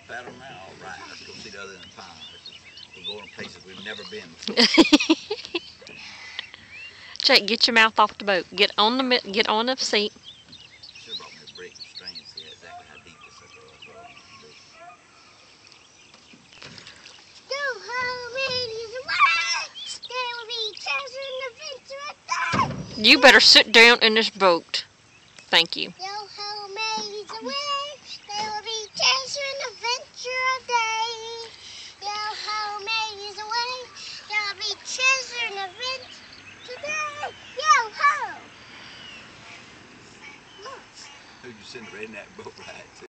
Pat them out. All right, let's go see the other end of the pond. We're going to places we've never been before. Jake, get your mouth off the boat. Get on the seat. Should have brought me a brick and string to see exactly how deep this sucker was. That's all I want to do. Go home, ladies, away! There will be treasure and adventure at day. You better sit down in this boat. Thank you. Go home, ladies, away! There will be treasure and adventure a day. Go home, ladies, away! There will be treasure and adventure today. Go home! Who'd you send right in that boat ride to?